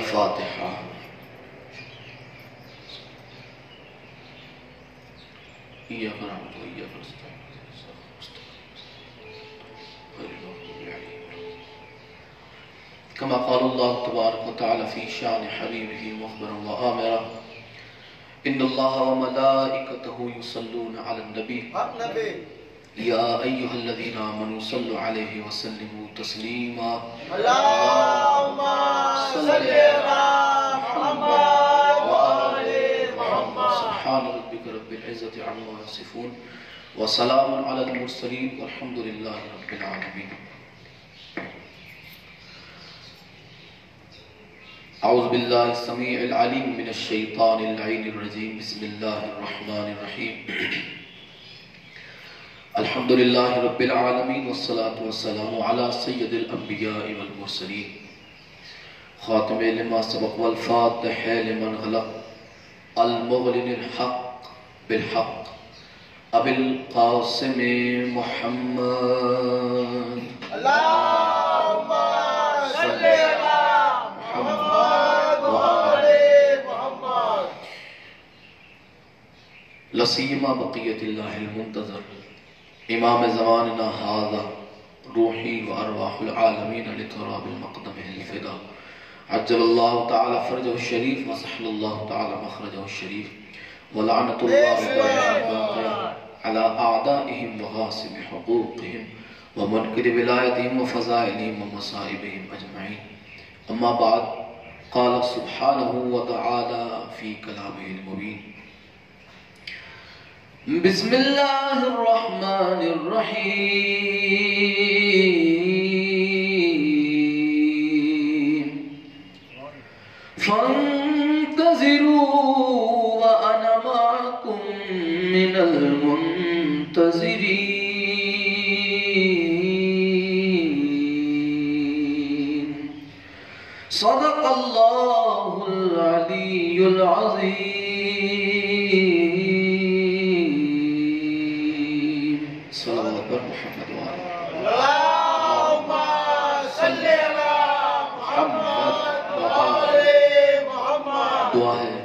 الفاتحہ۔ ایاک نعبد و ایاک نستعین كما قال الله تبارك وتعالى في شان حبيبه مخبرا وآمرا إن الله وملائكته يصلون على النبي يا أيها الذين آمنوا صلوا عليه وسلموا تسليما اللهم صل على محمد وآل محمد سبحان ربك رب العزة عما يصفون وسلام على المرسلين والحمد لله رب العالمين. أعوذ بالله السميع العليم من الشيطان اللعين الرجيم. بسم الله الرحمن الرحيم. الحمد لله رب العالمين والصلاة والسلام على سيد الأنبياء والمرسلين خاتم لما سبق والفاتح لمن غلق المغلن الحق بالحق أبي القاسم محمد. اللهم صل على محمد وآل محمد. لسيما بقية الله المنتظر امام زماننا هذا روحي وارواح العالمين لتراب المقدم الفدا عجل الله تعالى فرجه الشريف وسهل الله تعالى مخرجه الشريف ولعنة الله على أعدائهم وغاصب حقوقهم ومنكر ولايتهم وفضائلهم ومصائبهم أجمعين. أما بعد قال سبحانه وتعالى في كلامه المبين بسم الله الرحمن الرحيم فانتظروا وأنا معكم من المنتظرين. صدق الله العلي العظيم. صلوات محمد وآله. اللهم صل على محمد وآل محمد. دعا ہے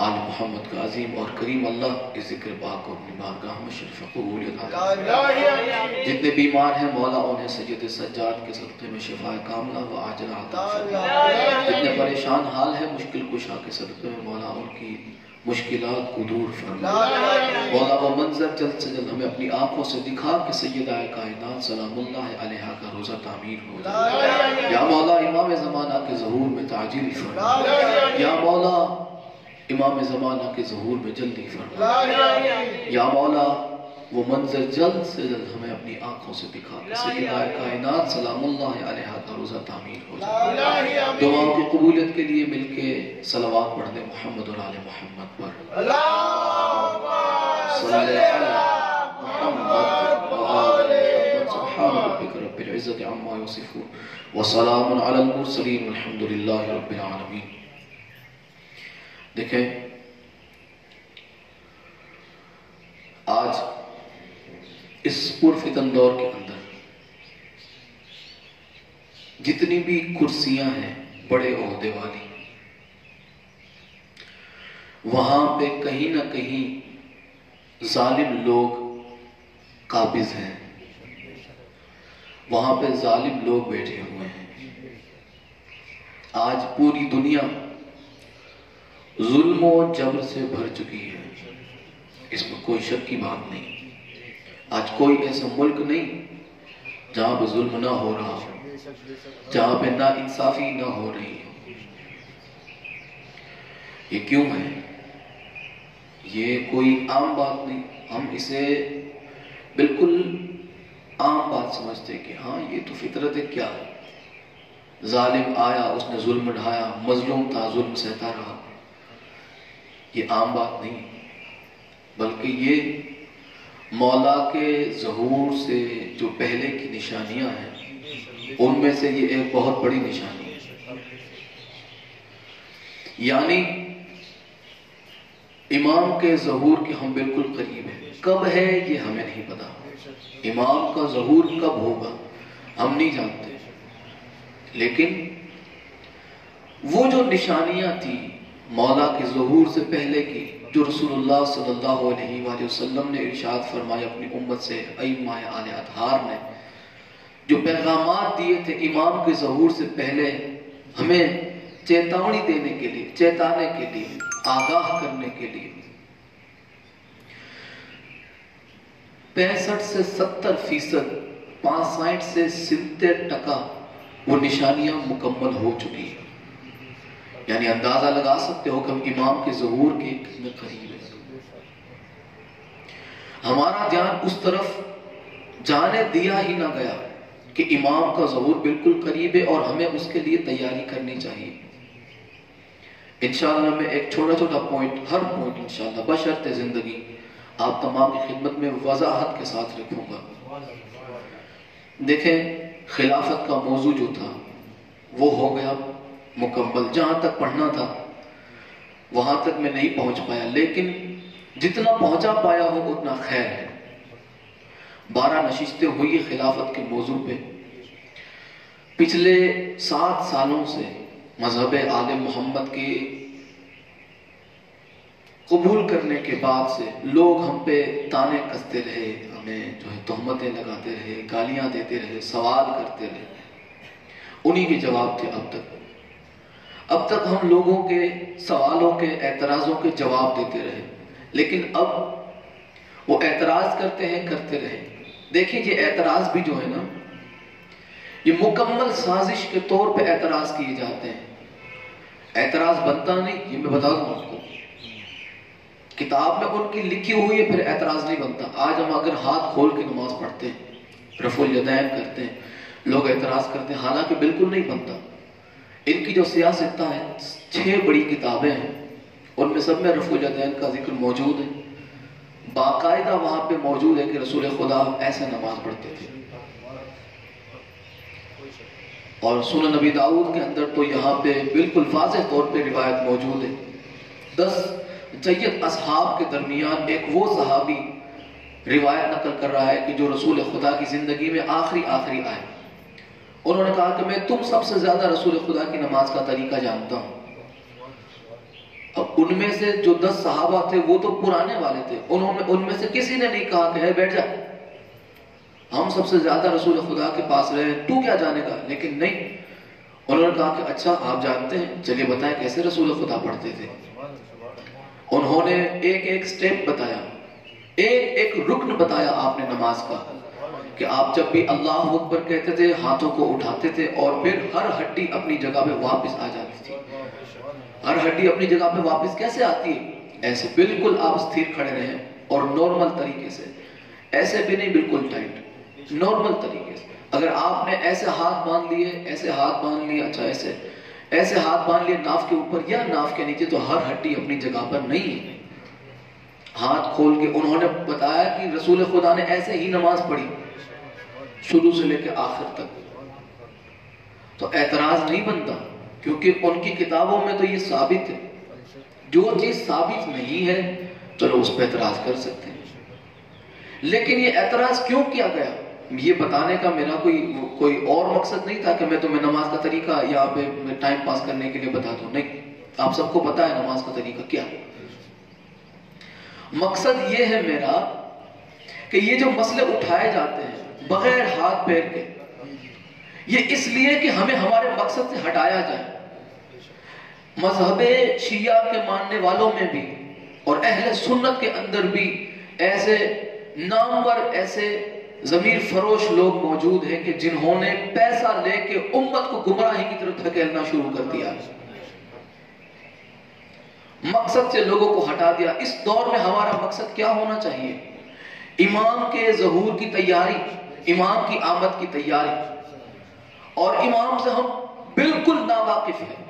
آل محمد کا عظیم اور کریم اللہ اس ذکر پاک کو اپنی بارگاہ میں شرف قبولیت عطا فرمائے. جتنے بیمار ہیں مولا انہیں سید سجاد کے صدقے میں شفاء کاملہ و عاجلہ عطا فرمائے. جتنے پریشان حال ہیں مشکل کشا کے صدقے میں مولا ان کی مشکلات کو دور فرمائے. مولا وہ منظر جلد سے جلد ہمیں اپنی آنکھوں سے دکھا کہ سیدہ کائنات سلام اللہ علیہا کا روزہ تعمیر ہو جائے. یا مولا امام زمانہ کے ظہور میں تعجیل فرمائے. یا مولا امام زمانہ کے ظہور میں جلدی فرمائے. یا مولا وہ منظر جلد سے جلد ہمیں اپنی آنکھوں سے دکھا کہ سیدہ کائنات سلام اللہ علیہا کا روزہ تعمیر ہو جائے. دعاؤں کی قبولیت کے لیے مل کے صلوات پڑھ دیں محمد اور آل محمد پر. اللهم صلی علی محمد وآل محمد. سبحان ربک رب العزت عما یصفون وسلام علی المرسلین والحمد للہ رب العالمین. دیکھیں آج اس پرفتن دور کے اندر جتنی بھی کرسیاں ہیں بڑے عہدے والی وہاں پہ کہیں نہ کہیں ظالم لوگ قابض ہیں. وہاں پہ ظالم لوگ بیٹھے ہوئے ہیں. آج پوری دنیا ظلم و جبر سے بھر چکی ہے. اس میں کوئی شک کی بات نہیں. آج کوئی ایسا ملک نہیں جہاں پہ ظلم نہ ہو رہا ہو, جہاں پہ نا انصافی نہ ہو رہی ہو. یہ کیوں ہے؟ یہ کوئی عام بات نہیں. ہم اسے بالکل عام بات سمجھتے کہ ہاں یہ تو فطرت ہے. کیا ہے؟ ظالم آیا, اس نے ظلم ڈھایا, مظلوم تھا, ظلم سہتا رہا. یہ عام بات نہیں بلکہ یہ مولا کے ظہور سے جو پہلے کی نشانیاں ہیں ان میں سے یہ ایک بہت بڑی نشانی ہے. یعنی امام کے ظہور کے ہم بالکل قریب ہیں. کب ہے یہ ہمیں نہیں پتا. امام کا ظہور کب ہوگا ہم نہیں جانتے. لیکن وہ جو نشانیاں تھی مولا کے ظہور سے پہلے کی، جو رسول اللہ صلی اللہ علیہ وآلہ وسلم نے ارشاد فرمایا اپنی امت سے، ائمہ آل اطہار نے جو پیغامات دیے تھے امام کے ظہور سے پہلے، ہمیں چیتاونی دینے کے لیے، چیتانے کے لیے، آگاہ کرنے کے لیے، 65 سے 70%، 65 سے 70% وہ نشانیاں مکمل ہو چکی ہیں۔ یعنی اندازہ لگا سکتے ہو کہ ہم امام کے ظہور کے کتنے قریب ہیں۔ ہمارا دھیان اس طرف جانے دیا ہی نہ گیا کہ امام کا ظہور بالکل قریب ہے اور ہمیں اس کے لیے تیاری کرنی چاہیے۔ انشاءاللہ میں ایک چھوٹا چھوٹا پوائنٹ، ہر پوائنٹ انشاءاللہ بشرط زندگی آپ تمام کی خدمت میں وضاحت کے ساتھ رکھوں گا۔ دیکھیں خلافت کا موضوع جو تھا وہ ہو گیا مکمل، جہاں تک پڑھنا تھا وہاں تک میں نہیں پہنچ پایا، لیکن جتنا پہنچا پایا ہوں اتنا خیر ہے۔ 12 نشستیں ہوئی خلافت کے موضوع پہ۔ پچھلے 7 سالوں سے مذہب آل محمد کے قبول کرنے کے بعد سے لوگ ہم پہ تانے کستے رہے، ہمیں جو ہے تہمتیں لگاتے رہے، گالیاں دیتے رہے، سوال کرتے رہے، انہی کے جواب تھے اب تک ہم لوگوں کے سوالوں کے، اعتراضوں کے جواب دیتے رہے، لیکن اب وہ اعتراض کرتے رہے۔ دیکھیں یہ اعتراض بھی جو ہے نا، یہ مکمل سازش کے طور پہ اعتراض کیے جاتے ہیں۔ اعتراض بنتا نہیں، یہ میں بتا دوں آپ کو، کتاب میں ان کی لکھی ہوئی ہے، پھر اعتراض نہیں بنتا۔ آج ہم اگر ہاتھ کھول کے نماز پڑھتے ہیں، رفع الیدین کرتے ہیں، لوگ اعتراض کرتے ہیں، حالانکہ بالکل نہیں بنتا۔ ان کی جو سیاست ہے 6 بڑی کتابیں ہیں، ان میں سب میں رفع الیدین کا ذکر موجود ہے، باقاعدہ وہاں پہ موجود ہے کہ رسول خدا ایسے نماز پڑھتے تھے۔ اور سنن نبی داؤد کے اندر تو یہاں پہ بالکل واضح طور پہ روایت موجود ہے۔ 10 جید اصحاب کے درمیان ایک وہ صحابی روایت نقل کر رہا ہے کہ جو رسول خدا کی زندگی میں آخری آئے، انہوں نے کہا کہ میں تم سب سے زیادہ رسول خدا کی نماز کا طریقہ جانتا ہوں۔ اب ان میں سے جو 10 صحابہ تھے وہ تو پرانے والے تھے، ان میں سے کسی نے نہیں کہا کہ ہے بیٹھ جا، ہم سب سے زیادہ رسول خدا کے پاس رہے، تو کیا جانے گا؟ لیکن نہیں، انہوں نے کہا کہ اچھا آپ جانتے ہیں، چلیے بتائیں کیسے رسول خدا پڑھتے تھے۔ انہوں نے ایک سٹیپ بتایا، ایک رکن بتایا آپ نے نماز کا، کہ آپ جب بھی اللہ اکبر کہتے تھے ہاتھوں کو اٹھاتے تھے اور پھر ہر ہڈی اپنی جگہ پہ واپس آ جاتی تھی۔ ہر ہڈی اپنی جگہ پہ واپس کیسے آتی ہے؟ ایسے بالکل آپ استھر کھڑے رہیں اور نارمل طریقے سے، ایسے بھی نہیں بالکل ٹائٹ، نارمل طریقے سے۔ اگر آپ نے ایسے ہاتھ باندھ لیے، ایسے ہاتھ باندھ لیے، اچھا ایسے ہاتھ باندھ لیے ناف کے اوپر یا ناف کے نیچے، تو ہر ہڈی اپنی جگہ پر نہیں ہے۔ ہاتھ کھول کے انہوں نے بتایا کہ رسول خدا نے ایسے ہی نماز پڑھی شروع سے لے کے آخر تک۔ تو اعتراض نہیں بنتا، کیونکہ ان کی کتابوں میں تو یہ ثابت ہے۔ جو چیز ثابت نہیں ہے چلو اس پہ اعتراض کر سکتے ہیں، لیکن یہ اعتراض کیوں کیا گیا یہ بتانے کا میرا کوئی اور مقصد نہیں تھا کہ میں تمہیں نماز کا طریقہ یہاں پہ ٹائم پاس کرنے کے لیے بتا دوں، نہیں، آپ سب کو پتا ہے نماز کا طریقہ کیا ہے۔ مقصد یہ ہے میرا کہ یہ جو مسئلے اٹھائے جاتے ہیں بغیر ہاتھ پیر کے، یہ اس لیے کہ ہمیں ہمارے مقصد سے ہٹایا جائے۔ مذہب شیعہ کے ماننے والوں میں بھی اور اہل سنت کے اندر بھی ایسے نامور، ایسے ضمیر فروش لوگ موجود ہیں کہ جنہوں نے پیسہ لے کے امت کو گمراہی کی طرف دھکیلنا شروع کر دیا، مقصد سے لوگوں کو ہٹا دیا۔ اس دور میں ہمارا مقصد کیا ہونا چاہیے؟ امام کے ظہور کی تیاری، امام کی آمد کی تیاری، اور امام سے ہم بالکل ناواقف ہیں۔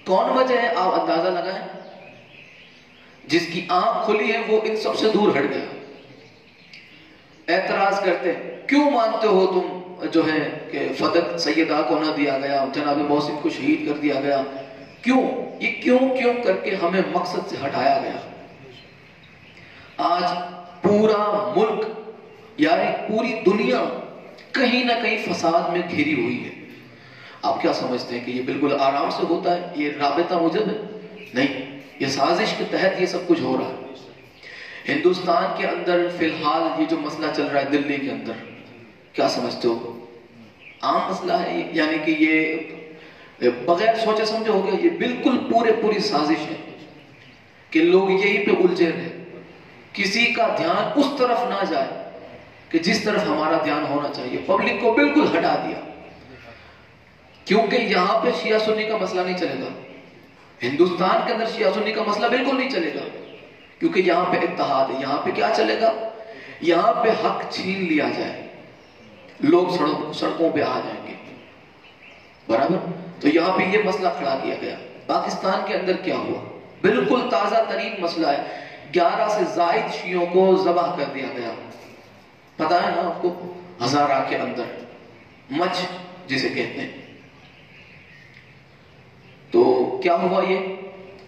کون وجہ ہے؟ آپ اندازہ لگائیں۔ جس کی آنکھ کھلی ہے وہ ان سب سے دور ہٹ گیا۔ اعتراض کرتے ہیں، کیوں مانتے ہو تم جو ہے کہ فدق سیدہ کو نہ دیا گیا، جناب محسن کو شہید کر دیا گیا؟ کیوں؟ یہ کیوں کر کے ہمیں مقصد سے ہٹایا گیا۔ آج پورا ملک یعنی پوری دنیا کہیں نہ کہیں فساد میں گھری ہوئی ہے۔ آپ کیا سمجھتے ہیں کہ یہ بالکل آرام سے ہوتا ہے؟ یہ رابطہ موجب ہے؟ نہیں، یہ سازش کے تحت یہ سب کچھ ہو رہا ہے۔ ہندوستان کے اندر فی الحال یہ جو مسئلہ چل رہا ہے دلی کے اندر، کیا سمجھتے ہو؟ عام مسئلہ ہے یہ، یعنی کہ یہ بغیر سوچے سمجھے ہو گیا، یہ بالکل پوری سازش ہے کہ لوگ یہی پہ الجھے رہے، کسی کا دھیان اس طرف نہ جائے کہ جس طرف ہمارا دھیان ہونا چاہیے، پبلک کو بالکل ہٹا دیا، کیونکہ یہاں پہ شیعہ سنی کا مسئلہ نہیں چلے گا۔ ہندوستان کے اندر شیعہ سنی کا مسئلہ بالکل نہیں چلے گا، کیونکہ یہاں پہ اتحاد ہے۔ یہاں پہ کیا چلے گا؟ یہاں پہ حق چھین لیا جائے، لوگ سڑکوں پہ آ جائیں گے، برابر؟ تو یہاں پہ یہ مسئلہ کھڑا کیا گیا۔ پاکستان کے اندر کیا ہوا؟ بالکل تازہ ترین مسئلہ ہے، 11 سے زائد شیعوں کو ذبح کر دیا گیا، پتا ہے نا آپ کو؟ ہزارہ کے اندر، مچھ جسے کہتے ہیں۔ تو کیا ہوا؟ یہ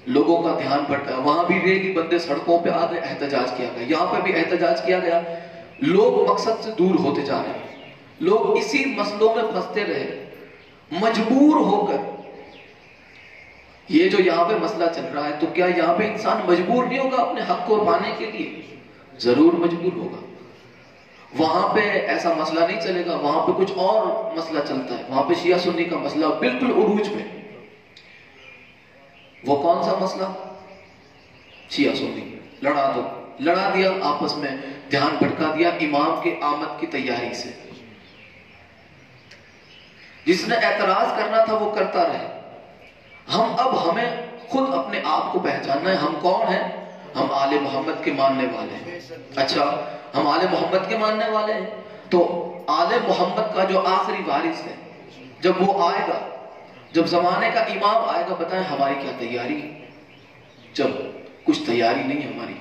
لوگوں کا دھیان بھٹکا، وہاں بھی ریلی بندے سڑکوں پہ آ گئے، احتجاج کیا گیا، یہاں پہ بھی احتجاج کیا گیا۔ لوگ مقصد سے دور ہوتے جا رہے ہیں، لوگ اسی مسئلوں میں پھنستے رہے، مجبور ہو کر۔ یہ جو یہاں پہ مسئلہ چل رہا ہے، تو کیا یہاں پہ انسان مجبور نہیں ہوگا اپنے حق کو پانے کے لیے؟ ضرور مجبور ہوگا۔ وہاں پہ ایسا مسئلہ نہیں چلے گا، وہاں پہ کچھ اور مسئلہ چلتا ہے، وہاں پہ شیعہ سنی کا مسئلہ بالکل عروج پہ۔ وہ کون سا مسئلہ؟ شیعہ سنی لڑا دیا آپس میں، دھیان بھٹکا دیا امام کے آمد کی تیاری سے۔ جس نے اعتراض کرنا تھا وہ کرتا رہے۔ ہمیں خود اپنے آپ کو پہچاننا ہے، ہم کون ہیں؟ ہم آل محمد کے ماننے والے ہیں۔ اچھا، ہم آل محمد کے ماننے والے ہیں، تو آل محمد کا جو آخری وارث ہے، جب وہ آئے گا، جب زمانے کا امام آئے گا، بتائیں ہماری کیا تیاری ہے؟ جب کچھ تیاری نہیں ہماری،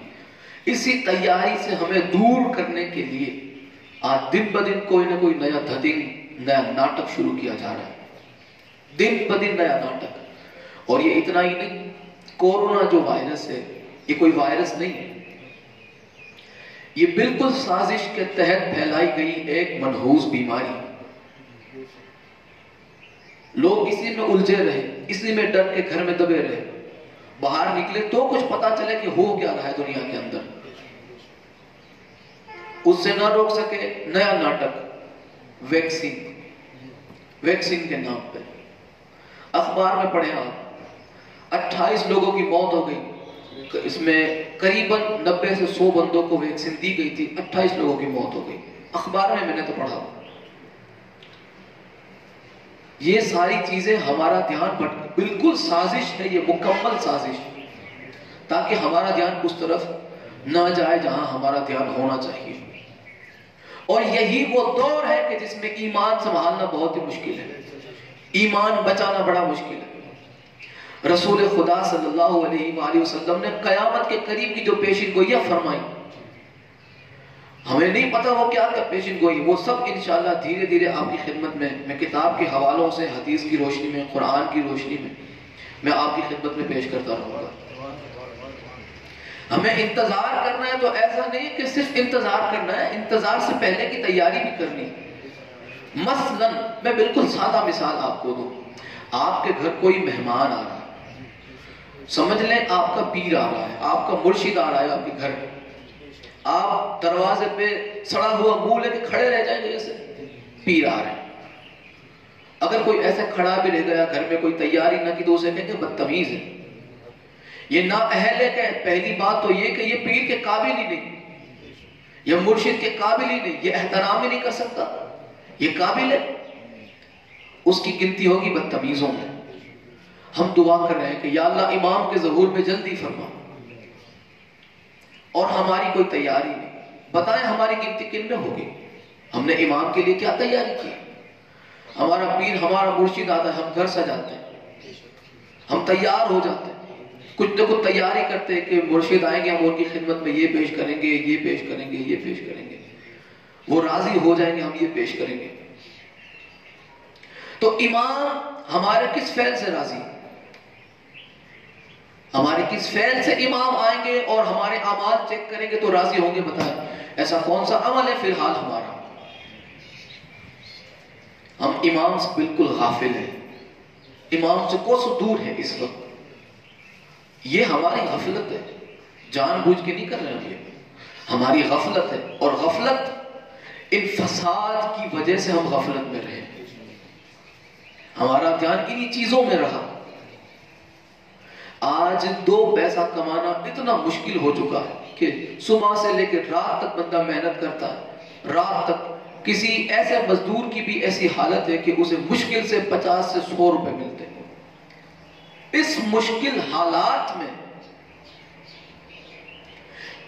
اسی تیاری سے ہمیں دور کرنے کے لیے آج دن بدن کوئی نہ کوئی نیا دھتنگ، نیا ناٹک شروع کیا جا رہا ہے، دن بدن نیا ناٹک۔ اور یہ اتنا ہی نہیں، کورونا جو وائرس ہے، یہ کوئی وائرس نہیں ہے، یہ بالکل سازش کے تحت پھیلائی گئی ایک منحوس بیماری۔ لوگ اسی میں الجھے رہے، اسی میں ڈر کے گھر میں دبے رہے، باہر نکلے تو کچھ پتا چلے کہ ہو کیا رہا ہے دنیا کے اندر، اس سے نہ روک سکے۔ نیا ناٹک، ویکسین کے نام پہ اخبار میں پڑھے آپ، 28 لوگوں کی موت ہو گئی، اس میں قریباً 90 سے 100 بندوں کو ویکسین دی گئی تھی، 28 لوگوں کی موت ہو گئی، اخبار میں نے تو پڑھا۔ یہ ساری چیزیں ہمارا دھیان بالکل سازش ہے، یہ مکمل سازش، تاکہ ہمارا دھیان اس طرف نہ جائے جہاں ہمارا دھیان ہونا چاہیے۔ اور یہی وہ دور ہے کہ جس میں ایمان سنبھالنا بہت ہی مشکل ہے، ایمان بچانا بڑا مشکل ہے۔ رسول خدا صلی اللہ علیہ وآلہ وسلم نے قیامت کے قریب کی جو پیشن گوئیاں فرمائی، ہمیں نہیں پتا وہ کیا کیا پیشن گوئی، وہ سب انشاءاللہ دھیرے دھیرے آپ کی خدمت میں کتاب کے حوالوں سے، حدیث کی روشنی میں، قرآن کی روشنی میں آپ کی خدمت میں پیش کرتا رہوں گا۔ ہمیں انتظار کرنا ہے تو ایسا نہیں کہ صرف انتظار کرنا ہے، انتظار سے پہلے کی تیاری بھی کرنی ہے۔ مثلاً میں بالکل سادہ مثال آپ کو دوں، آپ کے گھر کوئی مہمان آ رہا ہے، سمجھ لیں آپ کا پیر آ رہا ہے، آپ کا مرشد آ رہا ہے آپ کے گھر، آپ دروازے پہ سڑا ہوا منہ لے کے کھڑے رہ جائیں گے جیسے پیر آ رہے ہیں۔ اگر کوئی ایسے کھڑا بھی رہ گیا، گھر میں کوئی تیاری نہ کی، تو اسے کہیں گے بدتمیز ہے، یہ نااہل ہے۔ کہ پہلی بات تو یہ کہ یہ پیر کے قابل ہی نہیں، یہ مرشد کے قابل ہی نہیں، یہ احترام ہی نہیں کر سکتا، یہ قابل ہے، اس کی گنتی ہوگی بدتمیزوں میں۔ ہم دعا کر رہے ہیں کہ یا اللہ امام کے ظہور میں جلدی فرما، اور ہماری کوئی تیاری نہیں، بتائیں ہماری گنتی کن میں ہوگی؟ ہم نے امام کے لیے کیا تیاری کی؟ ہمارا پیر، ہمارا مرشد آتا ہے، ہم گھر سجاتے ہیں، ہم تیار ہو جاتے ہیں، کچھ نہ کچھ تیاری کرتے ہیں کہ مرشد آئیں گے، ہم ان کی خدمت میں یہ پیش کریں گے، یہ پیش کریں گے، یہ پیش کریں گے، وہ راضی ہو جائیں گے، ہم یہ پیش کریں گے۔ تو امام ہمارے کس فعل سے راضی؟ ہمارے کس فعل سے امام آئیں گے اور ہمارے اعمال چیک کریں گے تو راضی ہوں گے؟ بتائیں ایسا کون سا عمل ہے فی الحال ہمارا؟ ہم امام سے بالکل غافل ہیں، امام سے کوسوں دور ہے اس وقت. یہ ہماری غفلت ہے، جان بوجھ کے نہیں کر رہے ہیں، یہ ہماری غفلت ہے. اور غفلت ان فساد کی وجہ سے ہم غفلت میں رہے، ہمارا دھیان انہی چیزوں میں رہا. آج 2 پیسہ کمانا اتنا مشکل ہو چکا ہے کہ صبح سے لے کے رات تک بندہ محنت کرتا ہے. رات تک کسی ایسے مزدور کی بھی ایسی حالت ہے کہ اسے مشکل سے 50 سے 100 روپے ملتے ہیں. اس مشکل حالات میں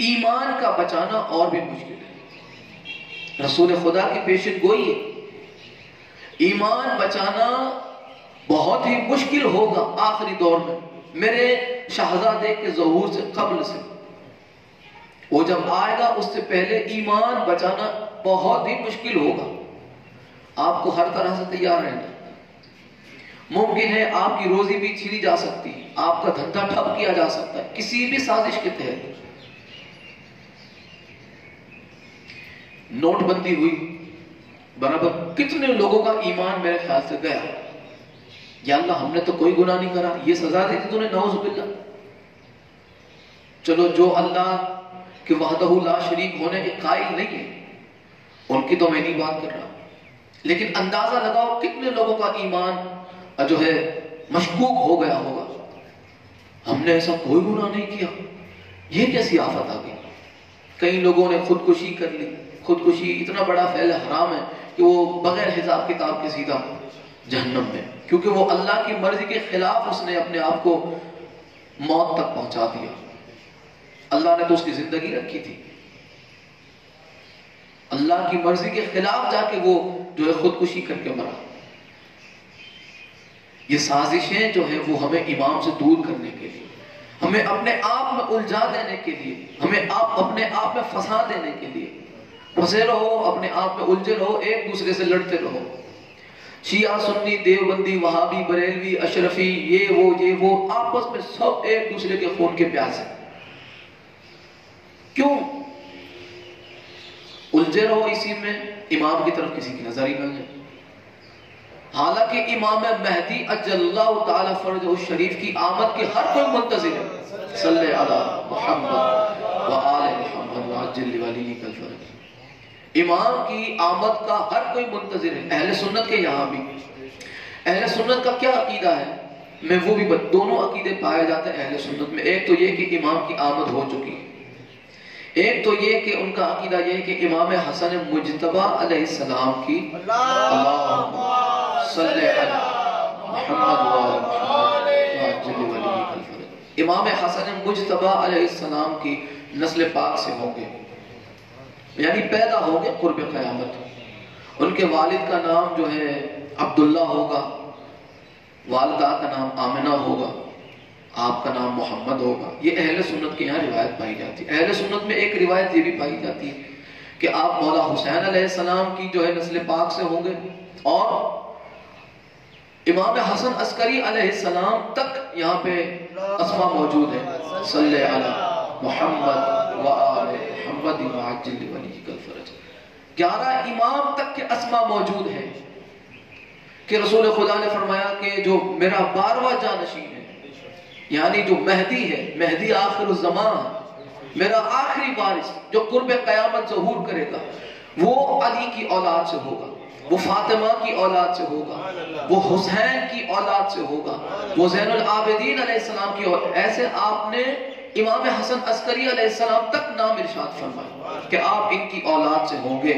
ایمان کا بچانا اور بھی مشکل ہے. رسول خدا کی پیشن گوئی ہے، ایمان بچانا بہت ہی مشکل ہوگا آخری دور میں. میرے شہزادے کے ظہور سے قبل سے، وہ جب آئے گا اس سے پہلے ایمان بچانا بہت ہی مشکل ہوگا. آپ کو ہر طرح سے تیار رہنا. ممکن ہے آپ کی روزی بھی چھینی جا سکتی ہے، آپ کا دھندا ٹھپ کیا جا سکتا ہے کسی بھی سازش کے تحت. نوٹ بندی ہوئی برابر کتنے لوگوں کا ایمان میرے خیال سے گیا. یا اللہ ہم نے تو کوئی گناہ نہیں کرا، یہ سزا دی تھی تو نے، نعوذ باللہ. چلو جو اللہ کہ وحدہ لا شریک ہونے کے قائل نہیں ہے ان کی تو میں نہیں بات کر رہا، لیکن اندازہ لگاؤ کتنے لوگوں کا ایمان جو ہے مشکوک ہو گیا ہوگا. ہم نے ایسا کوئی گناہ نہیں کیا، یہ کیسی آفت آ گئی. کئی لوگوں نے خودکشی کر لی. خودکشی اتنا بڑا فعل حرام ہے کہ وہ بغیر حساب کتاب کے سیدھا جہنم میں، کیونکہ وہ اللہ کی مرضی کے خلاف اس نے اپنے آپ کو موت تک پہنچا دیا. اللہ نے تو اس کی زندگی رکھی تھی، اللہ کی مرضی کے خلاف جا کے وہ جو ہے خودکشی کر کے مرا. یہ سازشیں جو ہیں وہ ہمیں امام سے دور کرنے کے لیے، ہمیں اپنے آپ میں الجھا دینے کے لیے، ہمیں اپنے آپ میں پھنسا دینے کے لیے. پھنسے رہو، اپنے آپ میں الجھے رہو، ایک دوسرے سے لڑتے رہو. شیعہ سنی دیوبندی وہابی بریلوی اشرفی یہ وہ آپس میں سب ایک دوسرے کے خون کے پیاسے. کیوں الجھے رہو اسی میں؟ امام کی طرف کسی کی نظر ہی نہ جائے. حالانکہ امام مہدی اجل اللہ تعالی فرجہ الشریف کی آمد کے ہر کوئی منتظر ہے. صلی علی محمد و آل محمد وعجل ولیک الفرج. امام کی آمد کا ہر کوئی منتظر ہے. اہل سنت کے یہاں بھی اہل سنت کا کیا عقیدہ ہے؟ میں وہ بھی دونوں عقیدے پائے جاتے ہیں اہل سنت میں. ایک تو یہ کہ امام کی آمد ہو چکی ہے، ایک تو یہ کہ ان کا عقیدہ یہ ہے کہ امام حسن مجتبی علیہ السلام کی اللہم صلی علی محمد وعجل ولیک الفرج، امام حسن مجتبی علیہ السلام کی نسل پاک سے ہوں گے، یعنی پیدا ہوں گے قرب قیامت. ان کے والد کا نام جو ہے عبداللہ ہوگا، والدہ کا نام آمنہ ہوگا، آپ کا نام محمد ہوگا. یہ اہل سنت کے یہاں روایت پائی جاتی ہے. اہل سنت میں ایک روایت یہ بھی پائی جاتی ہے کہ آپ مولا حسین علیہ السلام کی جو ہے نسل پاک سے ہوں گے، اور امام حسن عسکری علیہ السلام تک یہاں پہ اسماء موجود ہیں. صلی علی محمد و آل محمد وعجل ولیک الفرج. 11 امام تک کے اسماء موجود ہیں کہ رسول خدا نے فرمایا کہ جو میرا 12واں جانشین ہے، یعنی جو مہدی ہے، مہدی آخر الزمان ہے، میرا آخری وارث جو قرب قیامت ظہور کرے گا، وہ علی کی اولاد سے ہوگا، وہ فاطمہ کی اولاد سے ہوگا، وہ حسین کی اولاد سے ہوگا، وہ زین العابدین علیہ السلام کی اولاد. ایسے آپ نے امام حسن عسکری علیہ السلام تک نام ارشاد فرمایا کہ آپ ان کی اولاد سے ہوں گے.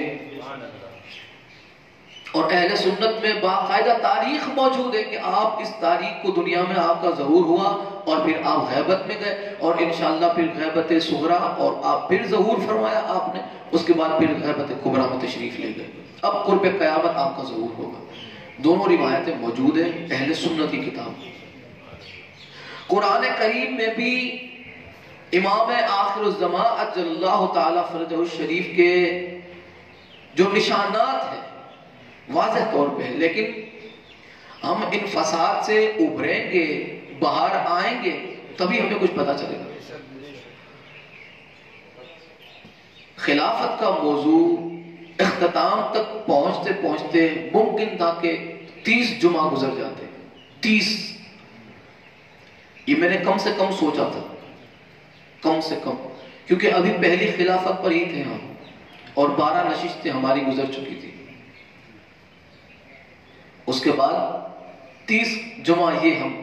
اور اہل سنت میں باقاعدہ تاریخ موجود ہے کہ آپ اس تاریخ کو دنیا میں آپ کا ظہور ہوا اور پھر آپ غیبت میں گئے، اور انشاءاللہ پھر غیبت صغریٰ اور آپ پھر ظہور فرمایا آپ نے، اس کے بعد پھر غیبت کبریٰ میں تشریف لے گئے. اب قرب قیامت آپ کا ظہور ہوگا. دونوں روایتیں موجود ہیں اہل سنت کی کتاب. قرآن کریم میں بھی امام آخر الزمان اجل اللہ تعالی فرجہ الشریف کے جو نشانات ہیں واضح طور پہ ہے، لیکن ہم ان فساد سے ابھریں گے، باہر آئیں گے، تبھی ہمیں کچھ پتا چلے گا. خلافت کا موضوع اختتام تک پہنچتے پہنچتے ممکن تھا کہ 30 جمعہ گزر جاتے. 30, یہ میں نے کم سے کم سوچا تھا، کم سے کم، کیونکہ ابھی پہلی خلافت پر ہی تھے ہم، اور 12 نشستیں ہماری گزر چکی تھی، اس کے بعد 30 جمعہ یہ ہم،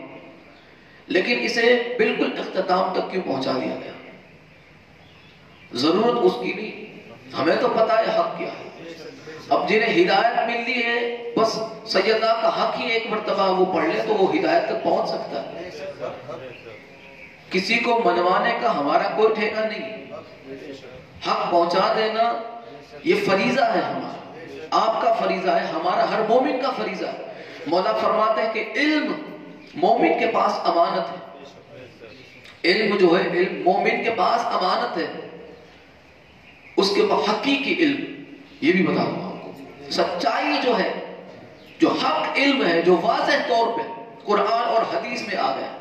لیکن اسے بالکل اختتام تک کیوں پہنچا دیا گیا؟ ضرورت اس کی نہیں، ہمیں تو پتا ہے حق کیا ہے۔ اب جنہیں ہدایت ملی ہے بس سیدنا کا حق ہی ایک مرتبہ وہ پڑھ لے تو وہ ہدایت تک پہنچ سکتا ہے۔ کسی کو منوانے کا ہمارا کوئی ٹھیکہ نہیں، حق پہنچا دینا یہ فریضہ ہے ہمارا، آپ کا فریضہ ہے، ہمارا ہر مومن کا فریضہ ہے۔ مولا فرماتے ہیں کہ علم مومن کے پاس امانت ہے، علم جو ہے علم مومن کے پاس امانت ہے، اس کے پاس حقیقی علم، یہ بھی بتا دوں آپ کو، سچائی جو ہے، جو حق علم ہے، جو واضح طور پہ قرآن اور حدیث میں آ گیا،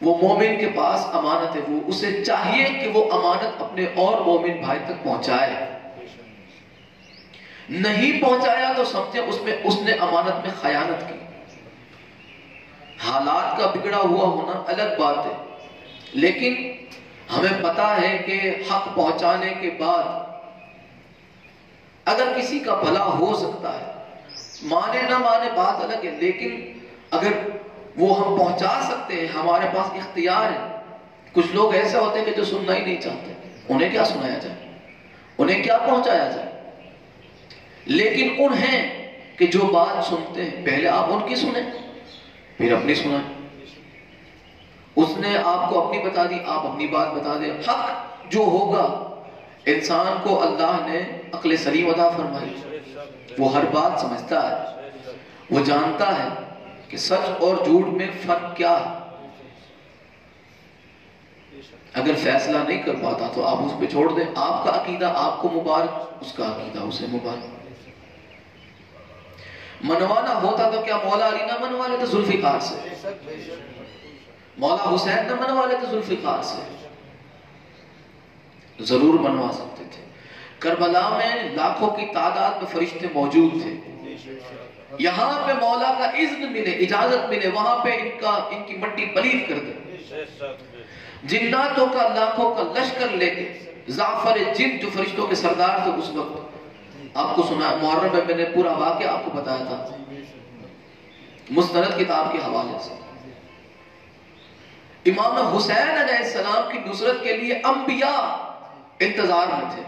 وہ مومن کے پاس امانت ہے، وہ اسے چاہیے کہ وہ امانت اپنے اور مومن بھائی تک پہنچائے، نہیں پہنچایا تو سمجھے اس نے امانت میں خیانت کی۔ حالات کا بگڑا ہوا ہونا الگ بات ہے، لیکن ہمیں پتا ہے کہ حق پہنچانے کے بعد اگر کسی کا بھلا ہو سکتا ہے، مانے نہ مانے بات الگ ہے، لیکن اگر وہ ہم پہنچا سکتے ہیں، ہمارے پاس اختیار ہے۔ کچھ لوگ ایسے ہوتے ہیں کہ جو سننا ہی نہیں چاہتے، انہیں کیا سنایا جائے، انہیں کیا پہنچایا جائے، لیکن انہیں کہ جو بات سنتے ہیں پہلے آپ ان کی سنیں پھر اپنی سنائیں۔ اس نے آپ کو اپنی بتا دی، آپ اپنی بات بتا دیں۔ حق جو ہوگا، انسان کو اللہ نے عقل سلیم عطا فرمائی، وہ ہر بات سمجھتا ہے، وہ جانتا ہے کہ سچ اور جھوٹ میں فرق کیا ہے۔ اگر فیصلہ نہیں کر پاتا تو آپ اس پہ چھوڑ دیں، آپ کا عقیدہ آپ کو مبارک، اس کا عقیدہ اسے مبارک۔ منوانا ہوتا تو کیا مولا علی نہ منوا لیتے ذوالفقار سے، مولا حسین نہ منوا لیتے ذوالفقار سے؟ ضرور منوا سکتے تھے۔ کربلا میں لاکھوں کی تعداد میں فرشتے موجود تھے، یہاں پہ مولا کا اذن ملے، اجازت ملے، وہاں پہ ان کی مٹی پلید کر دے۔ جناتوں کا لاکھوں کا لشکر لے کے زعفر جن جو فرشتوں کے سردار تھے اس وقت، آپ کو سنا محرم میں میں نے پورا واقعہ آپ کو بتایا تھا مستند کتاب کے حوالے سے۔ امام حسین علیہ السلام کی نصرت کے لیے انبیاء انتظار میں تھے،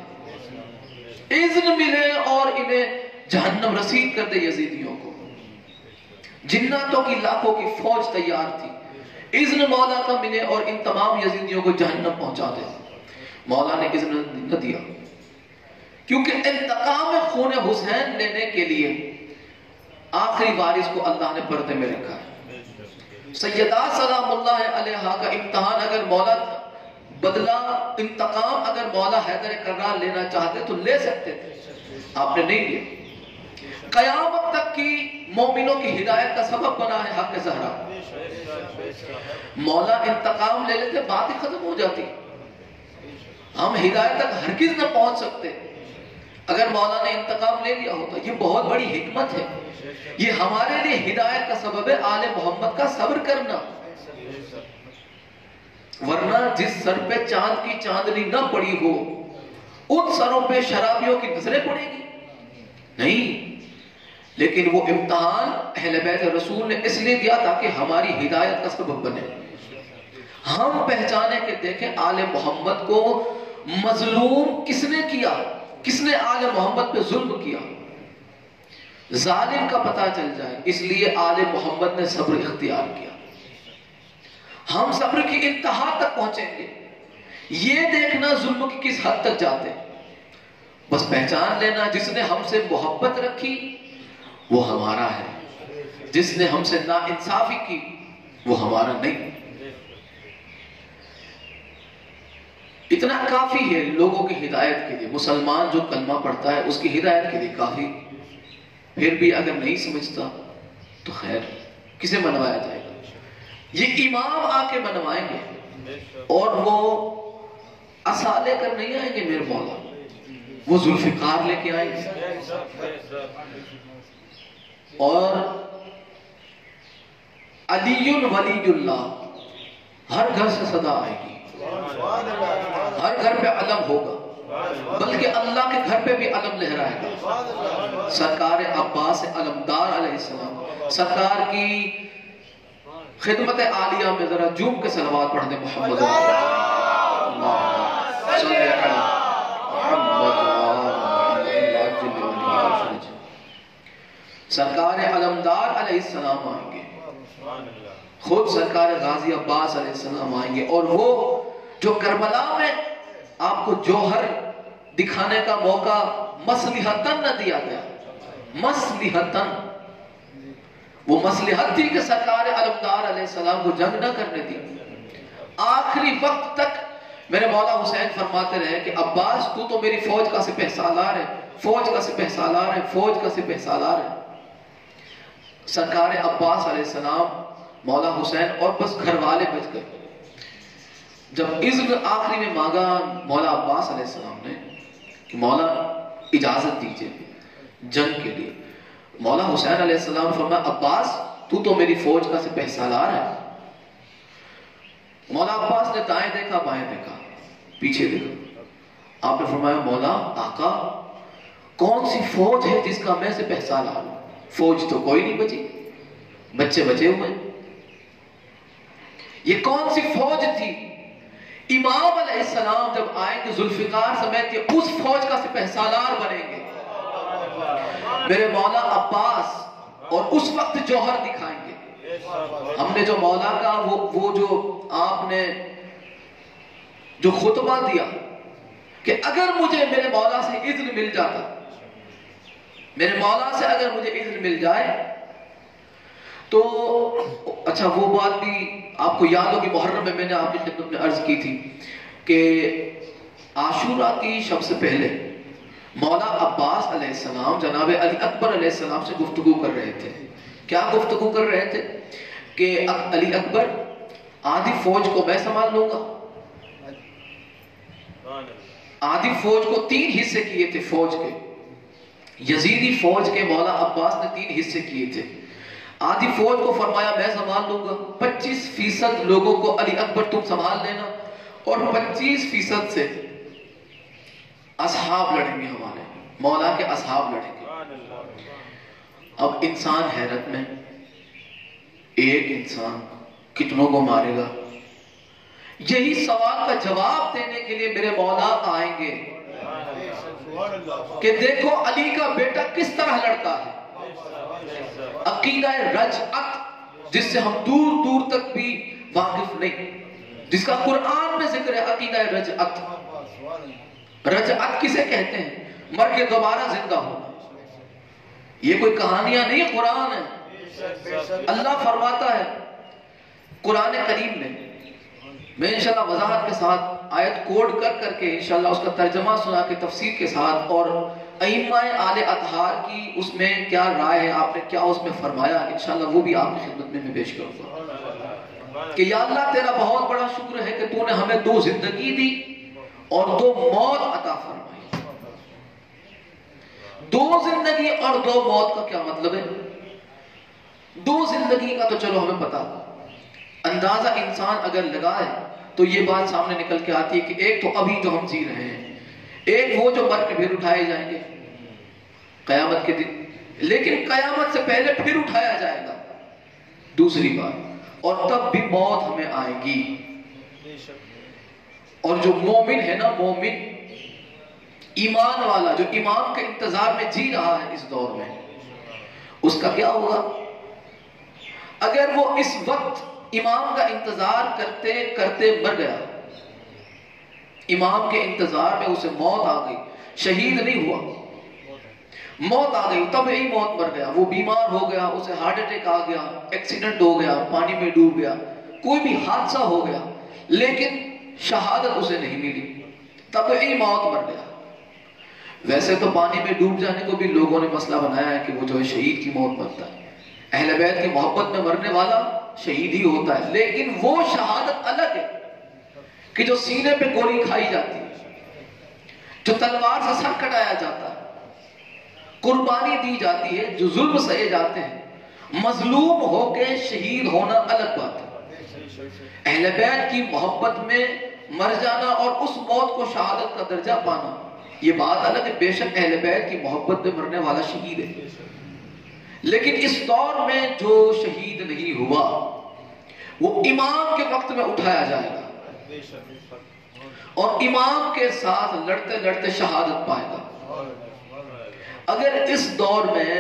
اذن ملے اور انہیں جہنم رسید کر دے یزیدیوں کو۔ جناتوں کی لاکھوں کی فوج تیار تھی، اذن مولا کا ملے اور ان تمام یزیدیوں کو جہنم پہنچا دے۔ مولا نے اذن نہ دیا، کیونکہ انتقام خون حسین لینے کے لیے آخری وارث کو اللہ نے پردے میں رکھا ہے۔ سیدہ سلام اللہ علیہا کا امتحان اگر مولا بدلہ انتقام اگر مولا حیدر کرار لینا چاہتے تو لے سکتے تھے، آپ نے نہیں لیا۔ قیامت تک کی مومنوں کی ہدایت کا سبب بنا ہے حق زہرا۔ مولا انتقام لے لیتے بات ہی ختم ہو جاتی، ہم ہدایت تک ہرگز نہ پہنچ سکتے اگر مولا نے انتقام لے لیا ہوتا۔ یہ بہت بڑی حکمت ہے، یہ ہمارے لیے ہدایت کا سبب ہے آل محمد کا صبر کرنا، ورنہ جس سر پہ چاند کی چاندنی نہ پڑی ہو ان سروں پہ شرابیوں کی نظریں پڑے گی نہیں۔ لیکن وہ امتحان اہل بیت رسول نے اس لیے دیا تاکہ ہماری ہدایت کا سبب بنے، ہم پہچانے کہ دیکھیں آل محمد کو مظلوم کس نے کیا، کس نے آل محمد پہ ظلم کیا، ظالم کا پتہ چل جائے۔ اس لیے آل محمد نے صبر اختیار کیا، ہم صبر کی انتہا تک پہنچیں گے۔ یہ دیکھنا ظلم کی کس حد تک جاتے، بس پہچان لینا جس نے ہم سے محبت رکھی وہ ہمارا ہے، جس نے ہم سے ناانصافی کی وہ ہمارا نہیں۔ اتنا کافی ہے لوگوں کی ہدایت کے لیے، مسلمان جو کلمہ پڑھتا ہے اس کی ہدایت کے لیے کافی، پھر بھی اگر نہیں سمجھتا تو خیر کسے منوایا جائے گا؟ یہ امام آ کے منوائیں گے، اور وہ عصا لے کر نہیں آئیں گے میرے مولا، وہ ذوالفقار لے کے آئیں گے۔ اور علی ولی اللہ، ہر گھر سے صدا آئے گی، ہر گھر پہ علم ہوگا، بلکہ اللہ کے گھر پہ بھی علم لہرائے گا۔ سرکار عباس علمدار علیہ السلام سرکار کی خدمت عالیہ میں ذرا جھوم کے صلوات پڑھ دیں۔ محمد صلی اللہ سرکار علمدار علیہ السلام آئیں گے، خود سرکار غازی عباس علیہ السلام آئیں گے، اور وہ جو کربلا میں آپ کو جوہر دکھانے کا موقع مصلحتاً نہ دیا گیا، مصلحتاً، وہ مصلحت تھی کہ سرکار علمدار علیہ السلام کو جنگ نہ کرنے دی۔ آخری وقت تک میرے مولا حسین فرماتے رہے کہ عباس تو میری فوج کا سپہ سالار ہے، فوج کا سپہ سالار ہے، فوج کا سپہ سالار ہے۔ سرکار عباس علیہ السلام، مولا حسین اور بس گھر والے بچ گئے۔ جب اذن آخری میں مانگا مولا عباس علیہ السلام نے کہ مولا اجازت دیجئے جنگ کے لیے، مولا حسین علیہ السلام فرمایا عباس تو میری فوج کا سپہ سالار ہے۔ مولا عباس نے دائیں دیکھا بائیں دیکھا پیچھے دیکھا، آپ نے فرمایا مولا آقا کون سی فوج ہے جس کا میں سپہ سالار ہوں؟ فوج تو کوئی نہیں بچی، بچے بچے ہوئے، یہ کون سی فوج تھی؟ امام علیہ السلام جب آئیں گے ذوالفقار سمیت یہ اس فوج کا سپہ سالار بنیں گے۔ میرے مولا عباس اور اس وقت جوہر دکھائیں گے۔ ہم نے جو مولا کا وہ جو آپ نے جو خطبہ دیا کہ اگر مجھے میرے مولا سے اذن مل جاتا، میرے مولا سے اگر مجھے اذن مل جائے تو اچھا وہ بات بھی آپ کو یاد ہوگی، محرم میں نے آپ کی خدمت میں عرض کی تھی کہ عاشورہ کی شب سے پہلے مولا عباس علیہ السلام جناب علی اکبر علیہ السلام سے گفتگو کر رہے تھے۔ کیا گفتگو کر رہے تھے کہ علی اکبر آدھی فوج کو میں سنبھال لوں گا۔ آدھی فوج کو 3 حصے کیے تھے فوج کے، یزیدی فوج کے مولا عباس نے 3 حصے کیے تھے۔ آدھی فوج کو فرمایا میں سنبھال لوں گا، 25% لوگوں کو علی اکبر تم سنبھال لینا، اور 25% سے اصحاب لڑیں گے، ہمارے مولا کے اصحاب لڑیں گے۔ اب انسان حیرت میں، ایک انسان کتنوں کو مارے گا؟ یہی سوال کا جواب دینے کے لیے میرے مولا آئیں گے کہ دیکھو علی کا بیٹا کس طرح لڑتا ہے۔ عقیدہ رجعت جس سے ہم دور دور تک بھی واقف نہیں، جس کا قرآن میں ذکر ہے، عقیدہ رجعت۔ رجعت کسے کہتے ہیں؟ مر کے دوبارہ زندہ ہونا۔ یہ کوئی کہانیاں نہیں، قرآن ہے۔ اللہ فرماتا ہے قرآن کریم میں، میں انشاءاللہ وضاحت کے ساتھ آیت کوڈ کر کے انشاءاللہ اس کا ترجمہ سنا کے تفسیر کے ساتھ، اور ائمہ آل اطہار کی اس میں کیا رائے ہے، آپ نے کیا اس میں فرمایا، انشاءاللہ وہ بھی آپ کی خدمت میں پیش کروں گا کہ یا اللہ تیرا بہت بڑا شکر ہے کہ تو نے ہمیں 2 زندگی دی اور 2 موت عطا فرمائی۔ 2 زندگی اور 2 موت کا کیا مطلب ہے؟ 2 زندگی کا تو چلو ہمیں پتا، اندازہ انسان اگر لگائے تو یہ بات سامنے نکل کے آتی ہے کہ ایک تو ابھی جو ہم جی رہے ہیں، ایک وہ جو مر کے پھر اٹھائے جائیں گے قیامت کے دن، لیکن قیامت سے پہلے پھر اٹھایا جائے گا، دوسری بات، اور تب بھی موت ہمیں آئے گی۔ اور جو مومن ہے نا، مومن ایمان والا جو امام کے انتظار میں جی رہا ہے اس دور میں، اس کا کیا ہوگا؟ اگر وہ اس وقت امام کا انتظار کرتے کرتے مر گیا، امام کے انتظار میں اسے موت آ گئی، شہید نہیں ہوا، موت آ گئی، طبعی موت مر گیا، وہ بیمار ہو گیا، اسے ہارٹ اٹیک آ گیا، ایکسیڈنٹ ہو گیا، پانی میں ڈوب گیا، کوئی بھی حادثہ ہو گیا، لیکن شہادت اسے نہیں ملی، طبعی موت مر گیا۔ ویسے تو پانی میں ڈوب جانے کو بھی لوگوں نے مسئلہ بنایا ہے کہ وہ جو ہے شہید کی موت مرتا ہے، اہل بیت کی محبت میں مرنے والا شہید ہی ہوتا ہے، لیکن وہ شہادت الگ ہے کہ جو سینے پہ گولی کھائی جاتی ہے، جو تلوار سے سر کٹایا جاتا ہے، قربانی دی جاتی ہے، جو ظلم سہے جاتے ہیں، مظلوم ہو کے شہید ہونا الگ بات ہے، اہل بیت کی محبت میں مر جانا اور اس موت کو شہادت کا درجہ پانا یہ بات الگ ہے۔ بے شک اہل بیت کی محبت میں مرنے والا شہید ہے، لیکن اس دور میں جو شہید نہیں ہوا وہ امام کے وقت میں اٹھایا جائے گا اور امام کے ساتھ لڑتے لڑتے شہادت پائے گا۔ اگر اس دور میں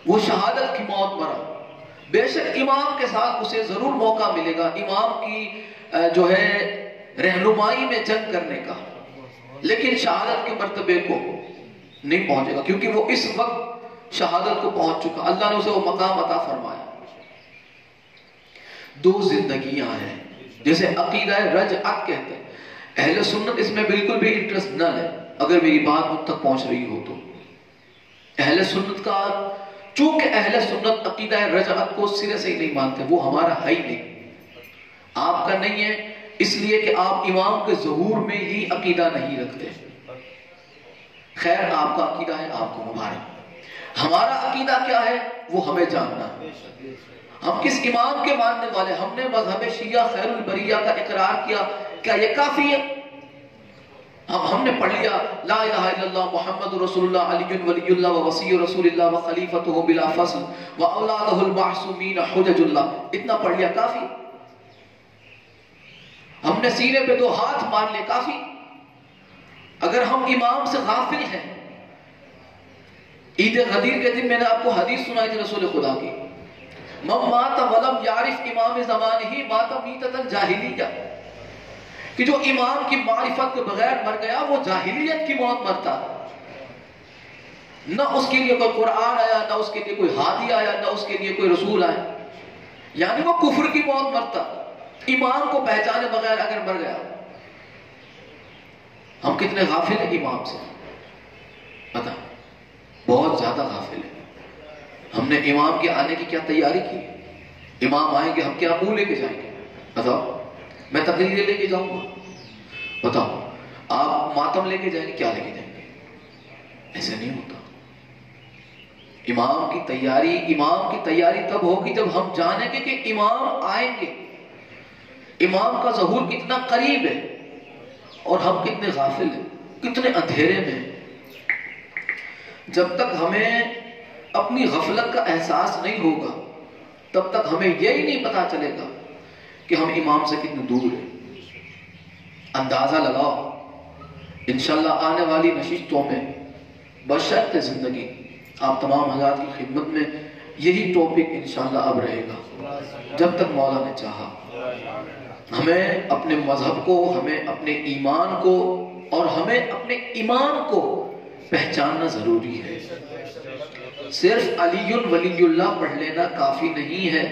وہ شہادت کی موت مرا، بے شک امام کے ساتھ اسے ضرور موقع ملے گا امام کی جو ہے رہنمائی میں جنگ کرنے کا، لیکن شہادت کے مرتبے کو نہیں پہنچے گا، کیونکہ وہ اس وقت شہادت کو پہنچ چکا، اللہ نے اسے وہ مقام عطا فرمایا۔ دو زندگیاں ہیں جیسے عقیدہ رجعت کہتے ہیں، اہل سنت اس میں بالکل بھی انٹرسٹ نہ لے، اگر میری بات مجھ تک پہنچ رہی ہو تو۔ اہل سنت کا چونکہ اہل سنت عقیدہ رجعت کو سرے سے ہی نہیں مانتے، وہ ہمارا ہے ہی نہیں، آپ کا نہیں ہے، اس لیے کہ آپ امام کے ظہور میں ہی عقیدہ نہیں رکھتے۔ خیر آپ کا عقیدہ ہے، آپ کو مبارک، ہمارا عقیدہ کیا ہے وہ ہمیں جاننا ہے، ہم کس امام کے ماننے والے، ہم نے مذہب شیعہ خیر البریہ کا اقرار کیا، کیا یہ کافی ہے؟ ہم نے پڑھ لیا لا الہ الا اللہ محمد رسول اللہ علی ولی اللہ ووصی رسول اللہ وخلیفۃ بلا فصل واولادہ المعصومین حجج اللہ، اتنا پڑھ لیا کافی؟ ہم نے سینے پہ 2 ہاتھ مار لے کافی؟ اگر ہم امام سے غافل ہیں، عید غدیر کے دن میں نے آپ کو حدیث سنائی تھی رسول خدا کی، من مات ولم یعرف امام زمانہ مات میتۃ جاہلیہ، کہ جو امام کی معرفت کے بغیر مر گیا وہ جاہلیت کی موت مرتا، نہ اس کے لیے کوئی قرآن آیا، نہ اس کے لیے کوئی ہادی آیا، نہ اس کے لیے کوئی رسول آیا، یعنی وہ کفر کی موت مرتا، امام کو پہچانے بغیر اگر مر گیا۔ ہم کتنے غافل ہیں امام سے، پتہ بہت زیادہ غافل ہیں۔ ہم نے امام کے آنے کی کیا تیاری کی؟ امام آئیں گے ہم کیا منہ لے کے جائیں گے؟ بتاؤ، میں تقریر لے کے جاؤں گا؟ بتاؤ آپ ماتم لے کے جائیں گے، کیا لے کے جائیں گے؟ ایسے نہیں ہوتا۔ امام کی تیاری تب ہوگی جب ہم جانیں گے کہ امام آئیں گے، امام کا ظہور کتنا قریب ہے اور ہم کتنے غافل ہیں، کتنے اندھیرے میں۔ جب تک ہمیں اپنی غفلت کا احساس نہیں ہوگا تب تک ہمیں یہی نہیں پتا چلے گا کہ ہم امام سے کتنے دور ہیں۔ اندازہ لگاؤ انشاءاللہ آنے والی نشستوں میں بشرط زندگی آپ تمام حضرات کی خدمت میں یہی ٹاپک انشاءاللہ اب رہے گا جب تک مولا نے چاہا۔ ہمیں اپنے مذہب کو، ہمیں اپنے ایمان کو اور ہمیں اپنے ایمان کو پہچاننا ضروری ہے۔ صرف علی ولی اللہ پڑھ لینا کافی نہیں ہے،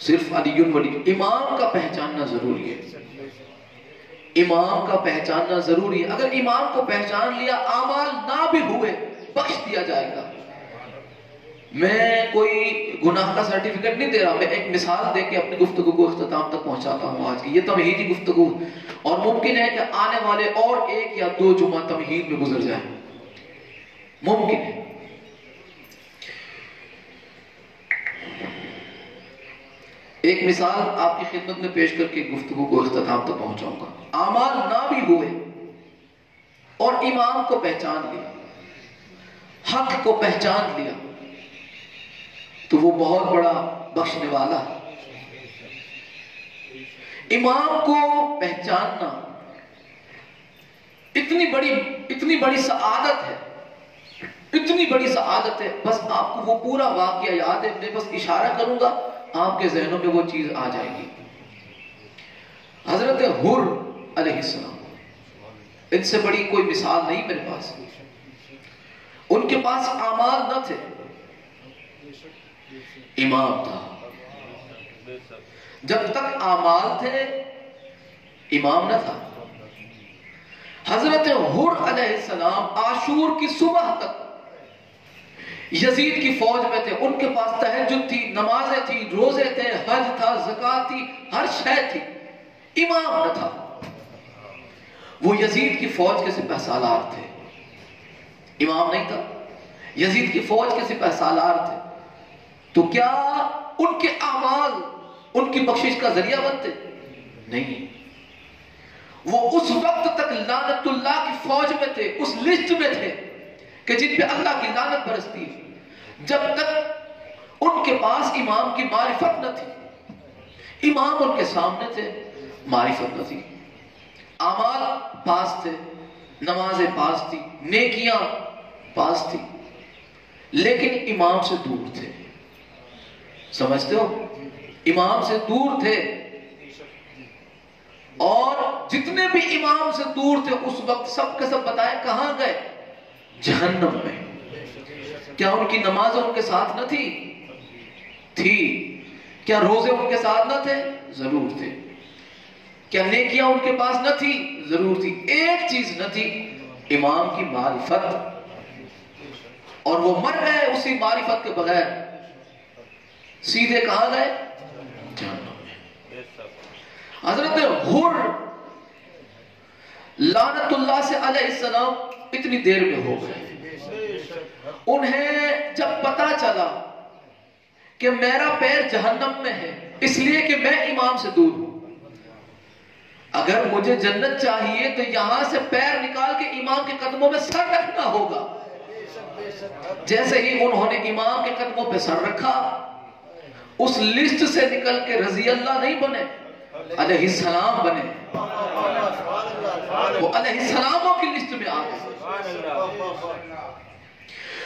صرف علی ولی، امام کا پہچاننا ضروری ہے، امام کا پہچاننا ضروری ہے۔ اگر امام کو پہچان لیا، اعمال نہ بھی ہوئے بخش دیا جائے گا۔ میں کوئی گناہ کا سرٹیفکیٹ نہیں دے رہا، میں ایک مثال دے کے اپنی گفتگو کو اختتام تک پہنچاتا ہوں آج کی۔ یہ تمہیدی گفتگو اور ممکن ہے کہ آنے والے اور 1 یا 2 جمعہ تمہید میں گزر جائیں، ممکن ہے۔ ایک مثال آپ کی خدمت میں پیش کر کے گفتگو کو اختتام تک پہنچاؤں گا۔ اعمال نہ بھی ہوئے اور امام کو پہچان لیا، حق کو پہچان لیا، تو وہ بہت بڑا بخشنے والا ہے۔ امام کو پہچاننا اتنی بڑی سعادت ہے، اتنی بڑی سعادت ہے، بس آپ کو وہ پورا واقعہ یاد ہے، میں بس اشارہ کروں گا آپ کے ذہنوں میں وہ چیز آ جائے گی۔ حضرت حر علیہ السلام، ان سے بڑی کوئی مثال نہیں میرے پاس، ان کے پاس اعمال نہ تھے، امام تھا۔ جب تک اعمال تھے امام نہ تھا۔ حضرت حر علیہ السلام عاشور کی صبح تک یزید کی فوج میں تھے، ان کے پاس تہجد تھی، نمازیں تھی، روزے تھے، حج تھا، زکوٰۃ تھی، ہر شے تھی، امام نہ تھا۔ وہ یزید کی فوج کے سپہ سالار تھے، امام نہیں تھا۔ یزید کی فوج کے سپہ سالار تھے، تو کیا ان کے اعمال ان کی بخشش کا ذریعہ بنتے؟ نہیں، وہ اس وقت تک لعنت اللہ کی فوج میں تھے، اس لسٹ میں تھے کہ جن پہ اللہ کی لعنت برستی ہے، جب تک ان کے پاس امام کی معرفت نہ تھی۔ امام ان کے سامنے تھے، معرفت نہ تھی، اعمال پاس تھے، نمازیں پاس تھی، نیکیاں پاس تھی، لیکن امام سے دور تھے۔ سمجھتے ہو؟ امام سے دور تھے، اور جتنے بھی امام سے دور تھے اس وقت سب کے سب بتائیں کہاں گئے؟ جہنم میں۔ کیا ان کی نمازیں ان کے ساتھ نہ تھی؟ تھی۔ کیا روزے ان کے ساتھ نہ تھے؟ ضرور تھے۔ کیا نیکیاں ان کے پاس نہ تھی؟ ضرور تھی۔ ایک چیز نہ تھی، امام کی معرفت، اور وہ مر گئے اسی معرفت کے بغیر، سیدھے کہاں گئے؟ جہنم میں۔ حضرت حر لعنت اللہ سے علیہ السلام اتنی دیر میں ہو گئے، انہیں جب پتا چلا کہ میرا پیر جہنم میں ہے، اس لیے کہ میں امام سے دور ہوں، اگر مجھے جنت چاہیے تو یہاں سے پیر نکال کے امام کے قدموں میں سر رکھنا ہوگا۔ جیسے ہی انہوں نے امام کے قدموں پہ سر رکھا، اس لسٹ سے نکل کے رضی اللہ نہیں بنے، علیہ السلام بنے، وہ علیہ السلاموں کی لسٹ میں آ گئے۔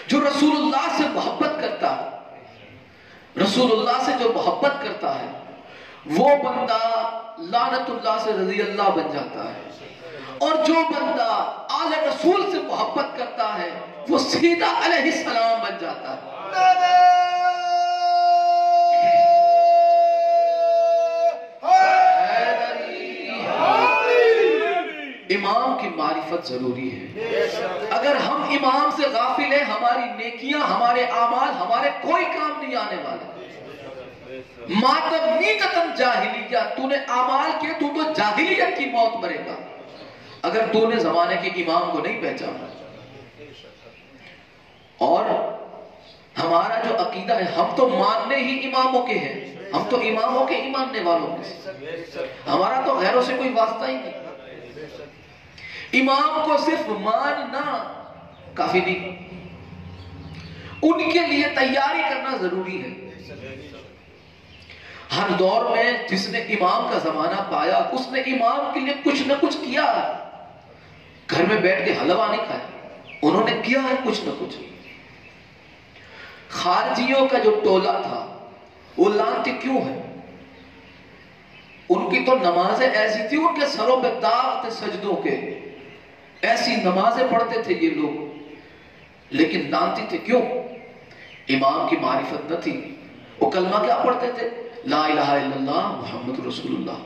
جو رسول اللہ سے محبت کرتا ہے، رسول اللہ سے جو محبت کرتا ہے، وہ بندہ لعنت اللہ سے رضی اللہ بن جاتا ہے، اور جو بندہ آل رسول سے محبت کرتا ہے وہ سیدھا علیہ السلام بن جاتا ہے۔ امام کی معرفت ضروری ہے۔ اگر ہم امام سے غافل ہیں، ہماری نیکیاں، ہمارے اعمال، ہمارے کوئی کام نہیں آنے والے۔ ماتم نیتتن جاہلیہ، تو نے اعمال کیے، تو جاہلیت کی موت مرے گا اگر تو نے زمانے کے امام کو نہیں پہچانا۔ اور ہمارا جو عقیدہ ہے، ہم تو ماننے ہی اماموں کے ہیں، ہم تو اماموں کے ہی ماننے والوں کے، ہمارا تو غیروں سے کوئی واسطہ ہی نہیں۔ امام کو صرف ماننا کافی نہیں، ان کے لیے تیاری کرنا ضروری ہے۔ ہر دور میں جس نے امام کا زمانہ پایا، اس نے امام کے لیے کچھ نہ کچھ کیا ہے۔ گھر میں بیٹھ کے حلوہ نہیں کھایا، انہوں نے کیا ہے کچھ نہ کچھ۔ خارجیوں کا جو ٹولہ تھا وہ لانتے کیوں ہیں؟ ان کی تو نمازیں ایسی تھی، ان کے سروں پہ داغ تھے سجدوں کے، ایسی نمازیں پڑھتے تھے یہ لوگ، لیکن لانتے تھے کیوں؟ امام کی معرفت نہ تھی۔ وہ کلمہ کیا پڑھتے تھے؟ لا الہ الا اللہ محمد رسول اللہ،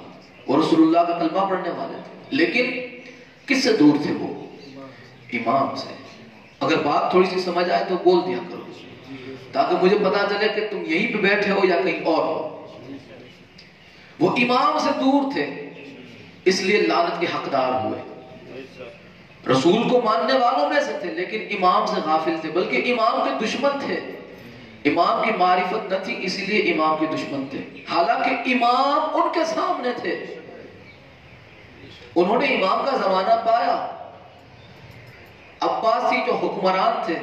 وہ رسول اللہ کا کلمہ پڑھنے والے تھے، لیکن کس سے دور تھے وہ؟ امام سے۔ اگر بات تھوڑی سی سمجھ آئے تو بول دیا کرو، تاکہ مجھے پتا چلے کہ تم یہیں پہ بیٹھے ہو یا کہیں اور ہو۔ وہ امام سے دور تھے، اس لیے لعنت کے حقدار ہوئے۔ رسول کو ماننے والوں میں سے تھے، لیکن امام سے غافل تھے، بلکہ امام کے دشمن تھے۔ امام کی معرفت نہ تھی، اسی لیے امام کے دشمن تھے، حالانکہ امام ان کے سامنے تھے۔ انہوں نے امام کا زمانہ پایا۔ عباسی جو حکمران تھے،